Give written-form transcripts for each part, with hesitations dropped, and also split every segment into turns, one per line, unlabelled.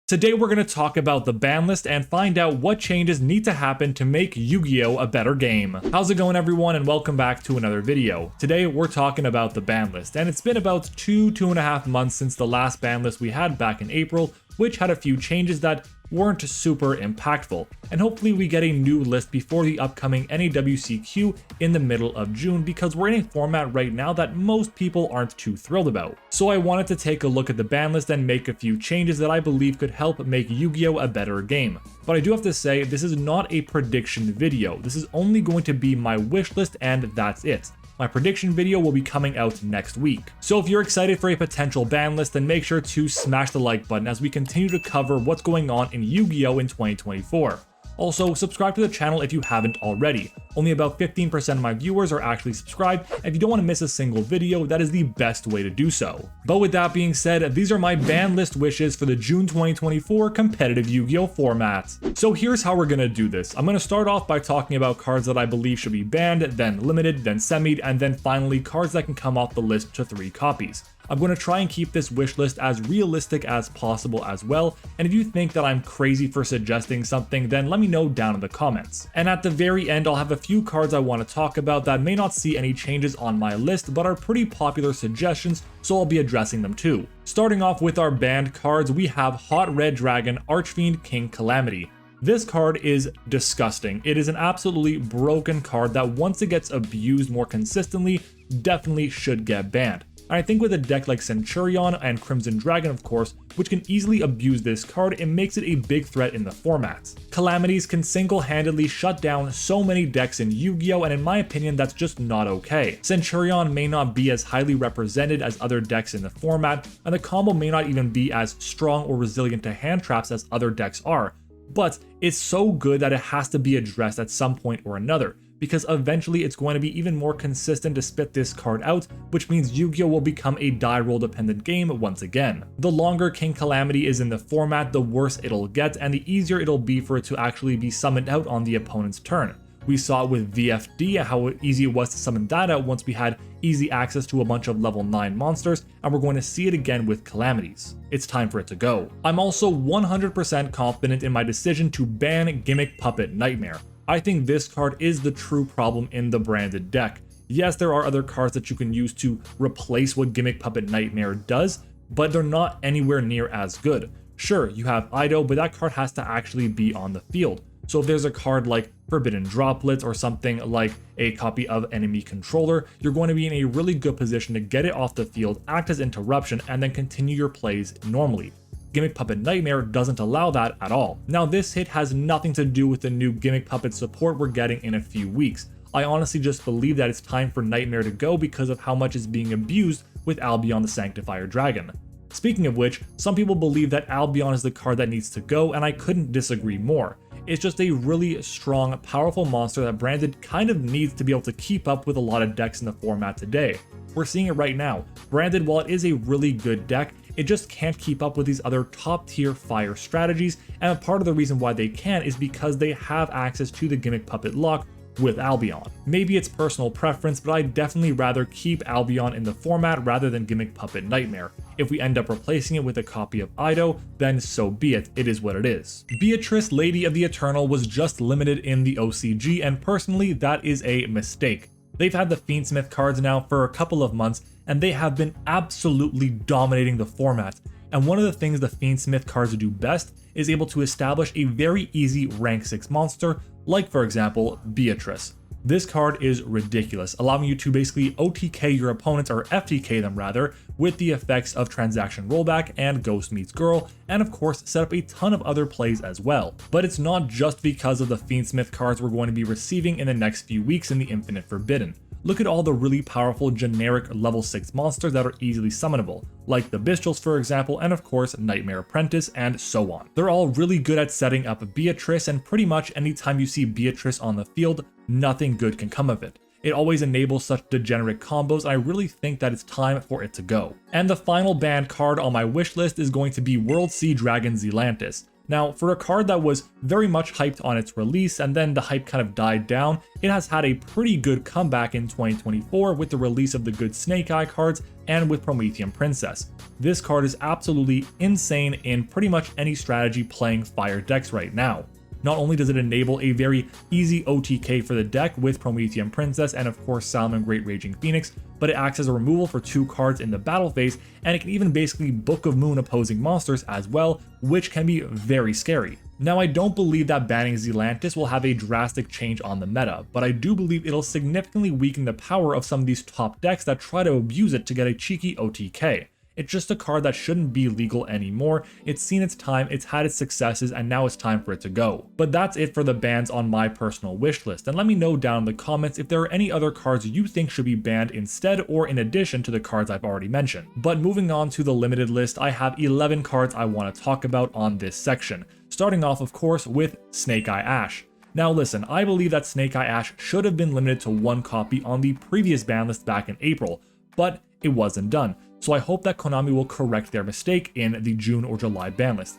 Today we're going to talk about the ban list and find out what changes need to happen to make Yu-Gi-Oh! A better game. How's it going everyone, and welcome back to another video. Today we're talking about the ban list, and it's been about 2.5 months since the last ban list we had back in April, which had a few changes that weren't super impactful, and hopefully we get a new list before the upcoming NAWCQ in the middle of June, because we're in a format right now that most people aren't too thrilled about. So I wanted to take a look at the ban list and make a few changes that I believe could help make Yu-Gi-Oh! A better game. But I do have to say, this is not a prediction video. This is only going to be my wish list, and that's it. My prediction video will be coming out next week. So if you're excited for a potential ban list, then make sure to smash the like button as we continue to cover what's going on in Yu-Gi-Oh! In 2024. Also, subscribe to the channel if you haven't already. Only about 15% of my viewers are actually subscribed, and if you don't want to miss a single video, that is the best way to do so. But with that being said, these are my ban list wishes for the June 2024 competitive Yu-Gi-Oh! Format. So here's how we're gonna do this. I'm gonna start off by talking about cards that I believe should be banned, then limited, then semied, and then finally cards that can come off the list to 3 copies. I'm going to try and keep this wish list as realistic as possible as well, and if you think that I'm crazy for suggesting something, then let me know down in the comments. And at the very end, I'll have a few cards I want to talk about that may not see any changes on my list, but are pretty popular suggestions, so I'll be addressing them too. Starting off with our banned cards, we have Hot Red Dragon Archfiend King Calamity. This card is disgusting. It is an absolutely broken card that once it gets abused more consistently, definitely should get banned. And I think with a deck like Centurion and Crimson Dragon, of course, which can easily abuse this card, it makes it a big threat in the format. Calamities can single-handedly shut down so many decks in Yu-Gi-Oh! And in my opinion, that's just not okay. Centurion may not be as highly represented as other decks in the format, and the combo may not even be as strong or resilient to hand traps as other decks are, but it's so good that it has to be addressed at some point or another, because eventually it's going to be even more consistent to spit this card out, which means Yu-Gi-Oh! Will become a die roll dependent game once again. The longer King Calamity is in the format, the worse it'll get, and the easier it'll be for it to actually be summoned out on the opponent's turn. We saw it with VFD how easy it was to summon that out once we had easy access to a bunch of level 9 monsters, and we're going to see it again with Calamities. It's time for it to go. I'm also 100% confident in my decision to ban Gimmick Puppet Nightmare. I think this card is the true problem in the branded deck. Yes, there are other cards that you can use to replace what Gimmick Puppet Nightmare does, but they're not anywhere near as good. Sure, you have Ido, but that card has to actually be on the field. So if there's a card like Forbidden Droplet or something like a copy of Enemy Controller, you're going to be in a really good position to get it off the field, act as interruption, and then continue your plays normally. Gimmick Puppet Nightmare doesn't allow that at all. Now this hit has nothing to do with the new Gimmick Puppet support we're getting in a few weeks. I honestly just believe that it's time for Nightmare to go because of how much is being abused with Albion the Sanctifier Dragon. Speaking of which, some people believe that Albion is the card that needs to go, and I couldn't disagree more. It's just a really strong, powerful monster that Branded kind of needs to be able to keep up with a lot of decks in the format today. We're seeing it right now. Branded, while it is a really good deck, it just can't keep up with these other top tier fire strategies, and a part of the reason why they can is because they have access to the Gimmick Puppet lock with Albion. Maybe it's personal preference, but I'd definitely rather keep Albion in the format rather than Gimmick Puppet Nightmare. If we end up replacing it with a copy of Ido, then so be it, it is what it is. Beatrice, Lady of the Eternal, was just limited in the OCG, and personally that is a mistake. They've had the Fiendsmith cards now for a couple of months, and they have been absolutely dominating the format. And one of the things the Fiendsmith cards do best is able to establish a very easy rank 6 monster, like for example, Beatrice. This card is ridiculous, allowing you to basically OTK your opponents, or FTK them rather, with the effects of Transaction Rollback and Ghost Meets Girl, and of course set up a ton of other plays as well. But it's not just because of the Fiendsmith cards we're going to be receiving in the next few weeks in the Infinite Forbidden. Look at all the really powerful generic level 6 monsters that are easily summonable, like the Bestials for example, and of course Nightmare Apprentice, and so on. They're all really good at setting up Beatrice, and pretty much anytime you see Beatrice on the field, nothing good can come of it. It always enables such degenerate combos, and I really think that it's time for it to go. And the final banned card on my wish list is going to be World Sea Dragon Zelantis. Now, for a card that was very much hyped on its release and then the hype kind of died down, it has had a pretty good comeback in 2024 with the release of the good Snake Eye cards and with Promethean Princess. This card is absolutely insane in pretty much any strategy playing fire decks right now. Not only does it enable a very easy OTK for the deck with Promethean Princess and of course Salamangreat Raging Phoenix, but it acts as a removal for 2 cards in the battle phase, and it can even basically Book of Moon opposing monsters as well, which can be very scary. Now, I don't believe that banning Zealantis will have a drastic change on the meta, but I do believe it'll significantly weaken the power of some of these top decks that try to abuse it to get a cheeky OTK. It's just a card that shouldn't be legal anymore. It's seen its time, it's had its successes, and now it's time for it to go. But that's it for the bans on my personal wish list, and let me know down in the comments if there are any other cards you think should be banned instead or in addition to the cards I've already mentioned. But moving on to the limited list, I have 11 cards I want to talk about on this section. Starting off, of course, with Snake Eye Ash. Now listen, I believe that Snake Eye Ash should have been limited to 1 copy on the previous ban list back in April, but it wasn't done. So I hope that Konami will correct their mistake in the June or July ban list.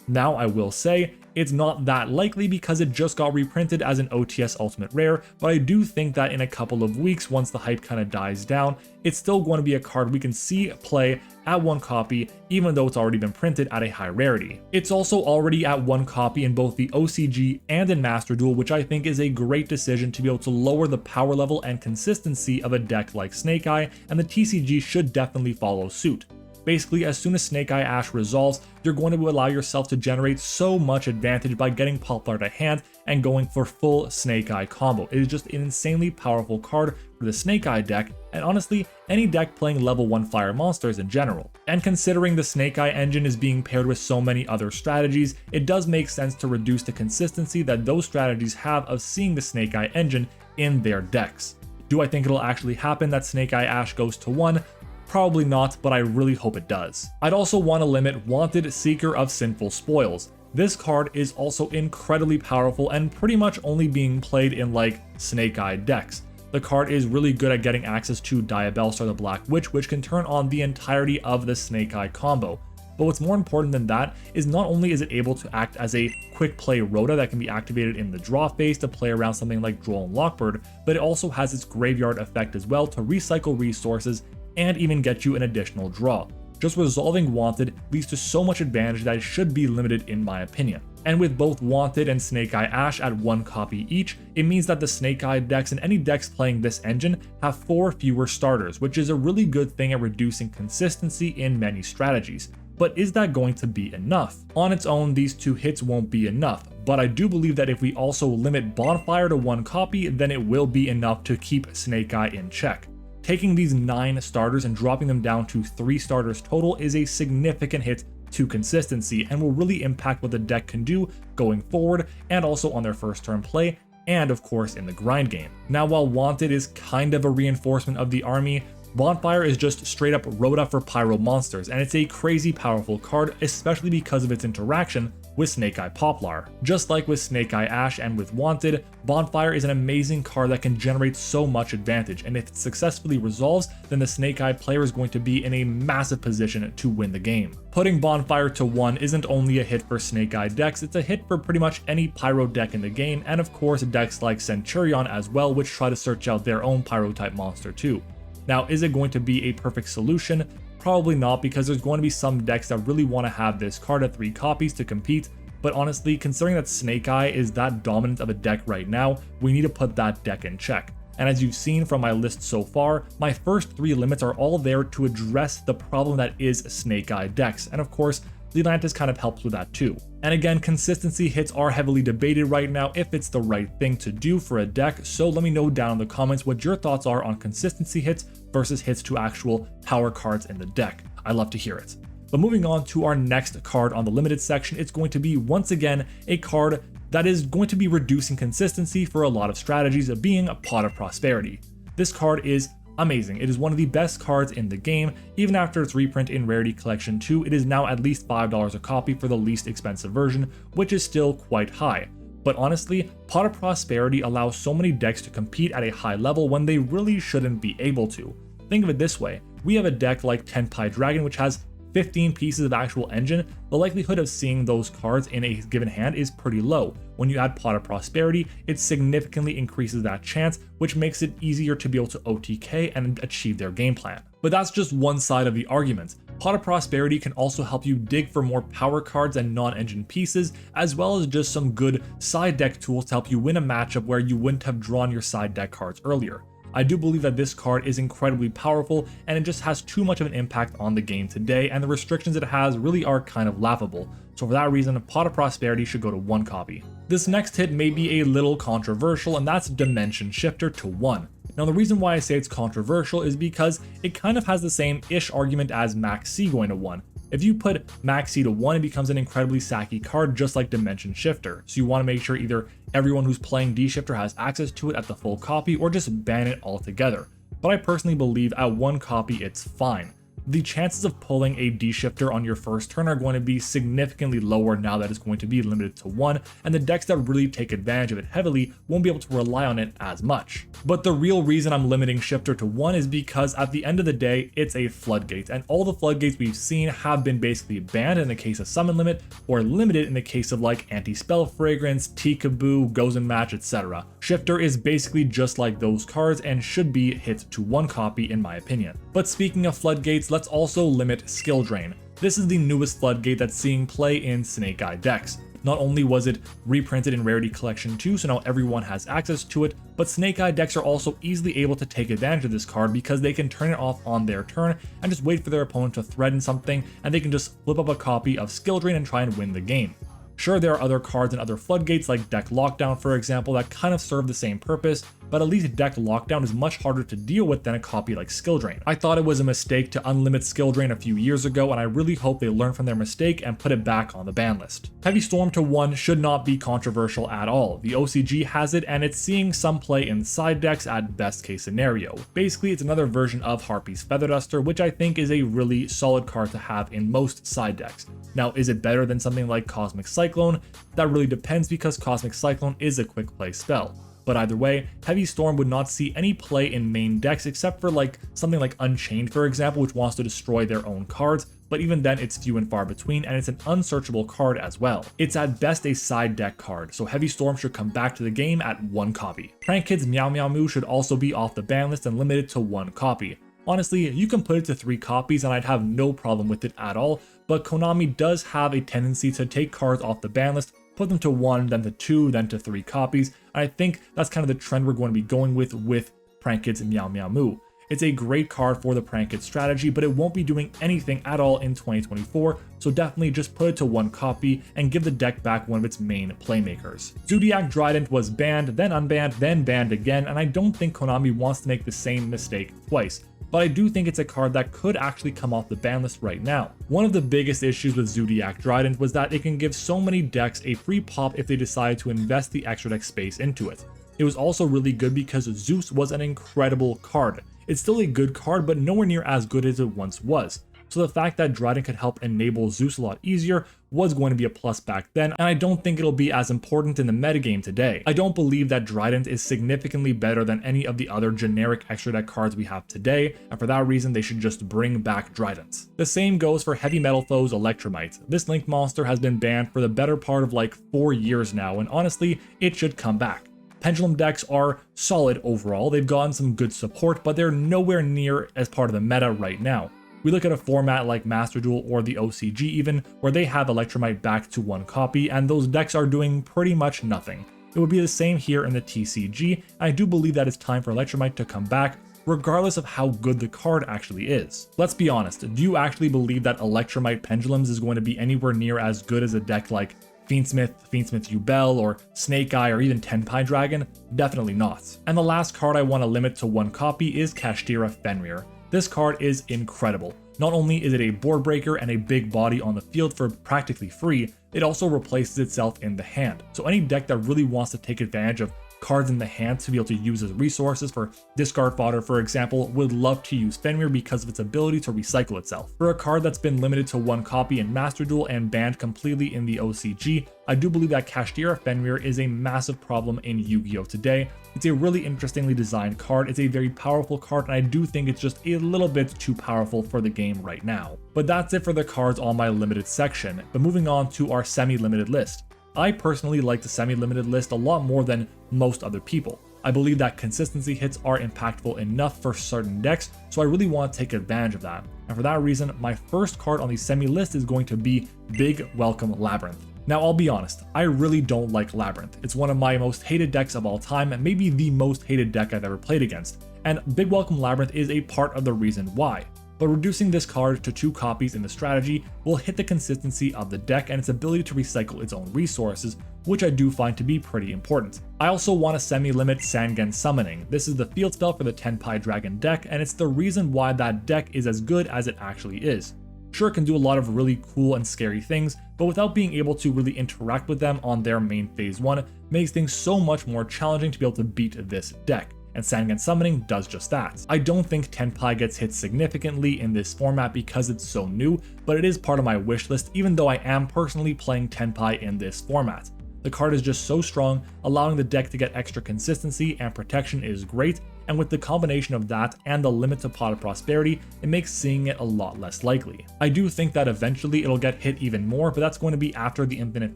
Now I will say, it's not that likely because it just got reprinted as an OTS Ultimate Rare, but I do think that in a couple of weeks, once the hype kind of dies down, it's still going to be a card we can see play at 1 copy, even though it's already been printed at a high rarity. It's also already at 1 copy in both the OCG and in Master Duel, which I think is a great decision to be able to lower the power level and consistency of a deck like Snake Eye, and the TCG should definitely follow suit. Basically, as soon as Snake Eye Ash resolves, you're going to allow yourself to generate so much advantage by getting Poplar to hand and going for full Snake Eye combo. It is just an insanely powerful card for the Snake Eye deck, and honestly, any deck playing level 1 fire monsters in general. And considering the Snake Eye engine is being paired with so many other strategies, it does make sense to reduce the consistency that those strategies have of seeing the Snake Eye engine in their decks. Do I think it'll actually happen that Snake Eye Ash goes to 1? Probably not, but I really hope it does. I'd also want to limit Wanted Seeker of Sinful Spoils. This card is also incredibly powerful and pretty much only being played in like Snake Eye decks. The card is really good at getting access to Diabellstar the Black Witch, which can turn on the entirety of the Snake Eye combo. But what's more important than that is not only is it able to act as a quick play Rhoda that can be activated in the draw phase to play around something like Droll and Lockbird, but it also has its graveyard effect as well to recycle resources and even get you an additional draw. Just resolving Wanted leads to so much advantage that it should be limited in my opinion. And with both Wanted and Snake Eye Ash at 1 copy each, it means that the Snake Eye decks and any decks playing this engine have 4 fewer starters, which is a really good thing at reducing consistency in many strategies. But is that going to be enough? On its own, these 2 hits won't be enough, but I do believe that if we also limit Bonfire to 1 copy, then it will be enough to keep Snake Eye in check. Taking these 9 starters and dropping them down to 3 starters total is a significant hit to consistency and will really impact what the deck can do going forward and also on their first turn play and of course in the grind game. Now, while Wanted is kind of a reinforcement of the army, Bonfire is just straight up Rhoda for pyro monsters, and it's a crazy powerful card, especially because of its interaction with Snake Eye Poplar. Just like with Snake Eye Ash and with Wanted, Bonfire is an amazing card that can generate so much advantage, and if it successfully resolves, then the Snake Eye player is going to be in a massive position to win the game. Putting Bonfire to 1 isn't only a hit for Snake Eye decks, it's a hit for pretty much any pyro deck in the game, and of course decks like Centurion as well, which try to search out their own pyro type monster too. Now, is it going to be a perfect solution? Probably not, because there's going to be some decks that really want to have this card at 3 copies to compete, but honestly, considering that Snake Eye is that dominant of a deck right now, we need to put that deck in check. And as you've seen from my list so far, my first 3 limits are all there to address the problem that is Snake Eye decks, and of course, Zealantis kind of helps with that too. And again, consistency hits are heavily debated right now if it's the right thing to do for a deck, so let me know down in the comments what your thoughts are on consistency hits versus hits to actual power cards in the deck. I'd love to hear it. But moving on to our next card on the limited section, it's going to be once again a card that is going to be reducing consistency for a lot of strategies, being a Pot of Prosperity. This card is amazing. It is one of the best cards in the game. Even after its reprint in Rarity Collection 2, it is now at least $5 a copy for the least expensive version, which is still quite high. But honestly, Pot of Prosperity allows so many decks to compete at a high level when they really shouldn't be able to. Think of it this way, we have a deck like Tenpai Dragon which has 15 pieces of actual engine. The likelihood of seeing those cards in a given hand is pretty low. When you add Pot of Prosperity, it significantly increases that chance, which makes it easier to be able to OTK and achieve their game plan. But that's just one side of the argument. Pot of Prosperity can also help you dig for more power cards and non-engine pieces, as well as just some good side deck tools to help you win a matchup where you wouldn't have drawn your side deck cards earlier. I do believe that this card is incredibly powerful, and it just has too much of an impact on the game today, and the restrictions it has really are kind of laughable. So for that reason, Pot of Prosperity should go to 1 copy. This next hit may be a little controversial, and that's Dimension Shifter to 1. Now the reason why I say it's controversial is because it kind of has the same-ish argument as Max C going to 1. If you put Max C to 1, it becomes an incredibly sacky card just like Dimension Shifter, so you want to make sure either everyone who's playing D-Shifter has access to it at the full copy or just ban it altogether. But I personally believe at 1 copy it's fine. The chances of pulling a D-Shifter on your first turn are going to be significantly lower now that it's going to be limited to 1, and the decks that really take advantage of it heavily won't be able to rely on it as much. But the real reason I'm limiting Shifter to 1 is because at the end of the day, it's a floodgate, and all the floodgates we've seen have been basically banned in the case of Summon Limit, or limited in the case of like Anti-Spell Fragrance, Tikaboo, Gozen Match, etc. Shifter is basically just like those cards and should be hit to 1 copy in my opinion. But speaking of floodgates, let's also limit Skill Drain. This is the newest floodgate that's seeing play in Snake Eye decks. Not only was it reprinted in Rarity Collection 2, so now everyone has access to it, but Snake Eye decks are also easily able to take advantage of this card because they can turn it off on their turn and just wait for their opponent to threaten something, and they can just flip up a copy of Skill Drain and try and win the game. Sure, there are other cards and other floodgates like Deck Lockdown, for example, that kind of serve the same purpose, but at least Deck Lockdown is much harder to deal with than a copy like Skill Drain. I thought it was a mistake to unlimit Skill Drain a few years ago, and I really hope they learn from their mistake and put it back on the ban list. Heavy Storm to 1 should not be controversial at all. The OCG has it, and it's seeing some play in side decks at best case scenario. Basically, it's another version of Harpy's Feather Duster, which I think is a really solid card to have in most side decks. Now, is it better than something like Cosmic Cyclone? That really depends because Cosmic Cyclone is a quick play spell. But either way, Heavy Storm would not see any play in main decks except for like something like Unchained, for example, which wants to destroy their own cards, but even then it's few and far between, and it's an unsearchable card as well. It's at best a side deck card, so Heavy Storm should come back to the game at 1 copy. Prank Kid's Meow Meow Moo should also be off the ban list and limited to 1 copy. Honestly, you can put it to 3 copies and I'd have no problem with it at all, but Konami does have a tendency to take cards off the ban list, put them to 1, then to 2, then to 3 copies, and I think that's kind of the trend we're going to be going with Prank Kids and Meow Meow Moo. It's a great card for the Prank Kid strategy, but it won't be doing anything at all in 2024, so definitely just put it to 1 copy and give the deck back one of its main playmakers. Zodiac Trident was banned, then unbanned, then banned again, and I don't think Konami wants to make the same mistake twice. But I do think it's a card that could actually come off the ban list right now. One of the biggest issues with Zodiac Trident was that it can give so many decks a free pop if they decide to invest the extra deck space into it. It was also really good because Zeus was an incredible card. It's still a good card, but nowhere near as good as it once was. So the fact that Trident could help enable Zeus a lot easier was going to be a plus back then, and I don't think it'll be as important in the metagame today. I don't believe that Trident is significantly better than any of the other generic extra deck cards we have today, and for that reason they should just bring back Trident. The same goes for Heavy Metal Foe's Electromite. This Link monster has been banned for the better part of like 4 years now, and honestly, it should come back. Pendulum decks are solid overall, they've gotten some good support, but they're nowhere near as part of the meta right now. We look at a format like Master Duel or the OCG even, where they have Electromite back to 1 copy, and those decks are doing pretty much nothing. It would be the same here in the TCG, and I do believe that it's time for Electromite to come back, regardless of how good the card actually is. Let's be honest, do you actually believe that Electromite Pendulums is going to be anywhere near as good as a deck like Fiendsmith, Yubel, or Snake Eye, or even Tenpai Dragon? Definitely not. And the last card I want to limit to 1 copy is Kashtira Fenrir. This card is incredible. Not only is it a board breaker and a big body on the field for practically free, it also replaces itself in the hand. So any deck that really wants to take advantage of cards in the hand to be able to use as resources for discard fodder, for example, would love to use Fenrir because of its ability to recycle itself. For a card that's been limited to 1 copy in Master Duel and banned completely in the OCG, I do believe that Kashtira Fenrir is a massive problem in Yu-Gi-Oh! Today. It's a really interestingly designed card, it's a very powerful card, and I do think it's just a little bit too powerful for the game right now. But that's it for the cards on my limited section, but moving on to our semi-limited list. I personally like the semi-limited list a lot more than most other people. I believe that consistency hits are impactful enough for certain decks, so I really want to take advantage of that. And for that reason, my first card on the semi list is going to be Big Welcome Labyrinth. Now, I'll be honest, I really don't like Labyrinth. It's one of my most hated decks of all time, and maybe the most hated deck I've ever played against. And Big Welcome Labyrinth is a part of the reason why. But reducing this card to 2 copies in the strategy will hit the consistency of the deck and its ability to recycle its own resources, which I do find to be pretty important. I also want to semi-limit Sangen Summoning. This is the field spell for the Tenpai Dragon deck, and it's the reason why that deck is as good as it actually is. Sure, it can do a lot of really cool and scary things, but without being able to really interact with them on their main phase 1 makes things so much more challenging to be able to beat this deck. And Sangen Summoning does just that. I don't think Tenpai gets hit significantly in this format because it's so new, but it is part of my wish list even though I am personally playing Tenpai in this format. The card is just so strong, allowing the deck to get extra consistency and protection is great, and with the combination of that and the limit to Pot of Prosperity, it makes seeing it a lot less likely. I do think that eventually it'll get hit even more, but that's going to be after the Infinite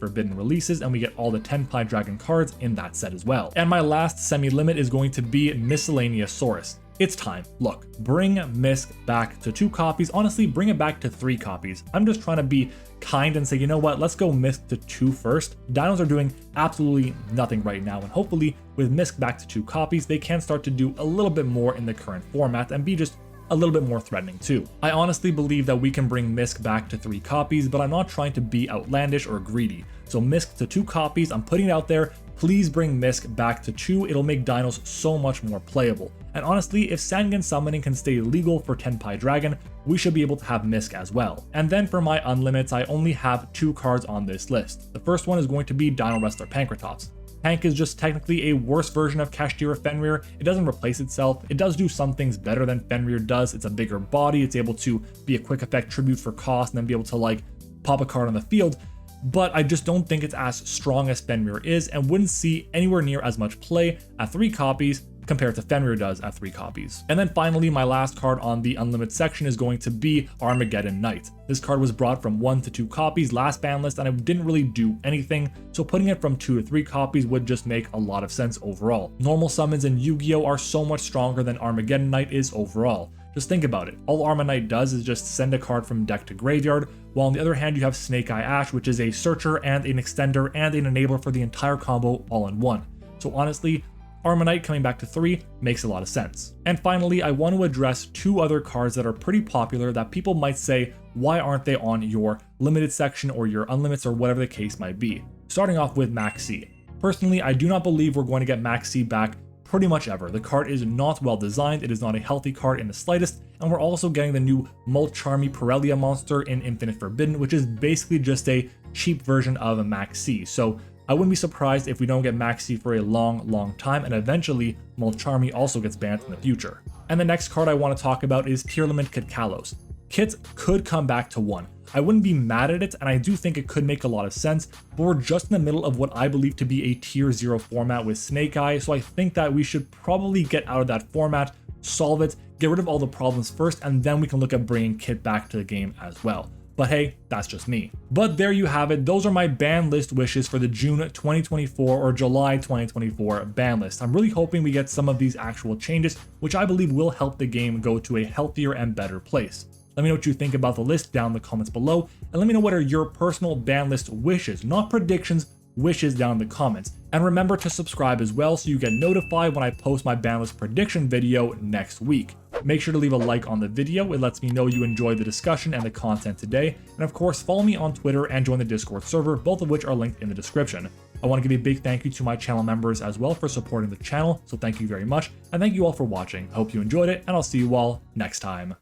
Forbidden releases and we get all the Tenpai Dragon cards in that set as well. And my last semi-limit is going to be Miscellaneousaurus. It's time. Look, bring Misk back to 2 copies. Honestly, bring it back to 3 copies. I'm just trying to be kind and say, you know what, let's go Misk to 2 first. Dinos are doing absolutely nothing right now, and hopefully with Misk back to 2 copies, they can start to do a little bit more in the current format and be just a little bit more threatening too. I honestly believe that we can bring Misk back to 3 copies, but I'm not trying to be outlandish or greedy. So Misk to 2 copies, I'm putting it out there. Please bring Misk back to 2, it'll make Dinos so much more playable. And honestly, if Sangen Summoning can stay legal for Tenpai Dragon, we should be able to have Misk as well. And then for my unlimits, I only have 2 cards on this list. The first one is going to be Dino Wrestler Pankratops. Pank is just technically a worse version of Kashtira Fenrir. It doesn't replace itself. It does do some things better than Fenrir does. It's a bigger body. It's able to be a quick effect tribute for cost and then be able to like pop a card on the field. But I just don't think it's as strong as Fenrir is and wouldn't see anywhere near as much play at 3 copies compared to Fenrir does at 3 copies. And then finally, my last card on the unlimited section is going to be Armageddon Knight. This card was brought from 1 to 2 copies last ban list and it didn't really do anything, so putting it from 2 to 3 copies would just make a lot of sense overall. Normal summons in Yu-Gi-Oh are so much stronger than Armageddon Knight is overall. Just think about it. All Arma Knight does is just send a card from deck to graveyard, while on the other hand you have Snake Eye Ash, which is a searcher and an extender and an enabler for the entire combo all in one. So honestly, Arma Knight coming back to 3 makes a lot of sense. And finally, I want to address 2 other cards that are pretty popular that people might say, why aren't they on your limited section or your unlimits or whatever the case might be. Starting off with Max C. Personally, I do not believe we're going to get Max C back pretty much ever. The card is not well designed, it is not a healthy card in the slightest, and we're also getting the new Molcharmy Pirellia monster in Infinite Forbidden, which is basically just a cheap version of a Max C. So I wouldn't be surprised if we don't get Max C for a long time, and eventually Molcharmy also gets banned in the future. And the next card I want to talk about is Tearlament Kitkalos. Kit could come back to 1. I wouldn't be mad at it, and I do think it could make a lot of sense, but we're just in the middle of what I believe to be a tier 0 format with Snake Eye, so I think that we should probably get out of that format, solve it, get rid of all the problems first, and then we can look at bringing Kit back to the game as well. But hey, that's just me. But there you have it. Those are my ban list wishes for the June 2024 or July 2024 ban list. I'm really hoping we get some of these actual changes, which I believe will help the game go to a healthier and better place. Let me know what you think about the list down in the comments below, and let me know what are your personal ban list wishes, not predictions, wishes down in the comments. And remember to subscribe as well so you get notified when I post my ban list prediction video next week. Make sure to leave a like on the video, it lets me know you enjoyed the discussion and the content today, and of course follow me on Twitter and join the Discord server, both of which are linked in the description. I want to give a big thank you to my channel members as well for supporting the channel, so thank you very much, and thank you all for watching. I hope you enjoyed it, and I'll see you all next time.